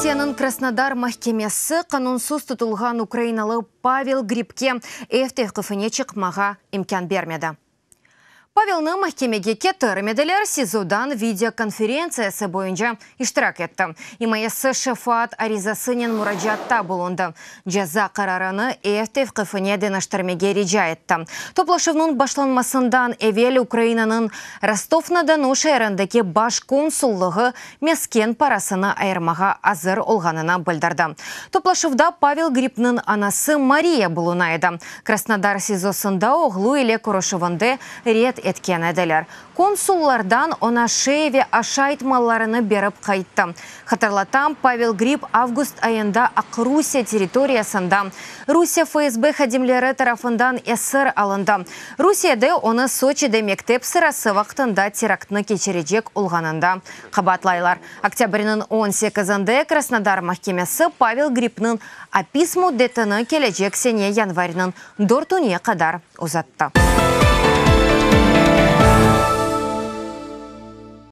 Россияның Краснодар махкемесі қанунсыз тұтылған украиналы Павел Грибке эфтев қыфыне чықмаға имкан бермеді. Павелны махкемеге кетірмеділер СИЗОдан видеоконференциясы бойынша иштирак етті. Имайысы шафаат аризасынен мураджатта болынды. Жаза қарарыны эфтев қыфыне денаштырмеге рижа етті. Топлашывның башланмасындан эвел Украинаның Ростов-на-Дону шайрындагы баш консуллығы мескен парасыны айырмаға азыр олғанына білдірді. Топлашывда Павел Грибнің анасы Мария болунайды. Краснодар СИЗОсында оғлу еле Корошывынды рет еткен әділер. Консуллардан она шееве ашайтмаларыны беріп қайтты. Хатарлатам, Павел Гриб август айында Ақ Русия территориясында Русия ФСБ хадимлері тарафындан эсір алынды. Русияды оны Сочиде мектеп сырасы вақтында терактны кечережек олғанында қабатлайлар. Октябрінің 18-інде Краснодар махкемесі Павел Грибнің аписму детіні кележек сене январінің дортуне қадар ұзатты.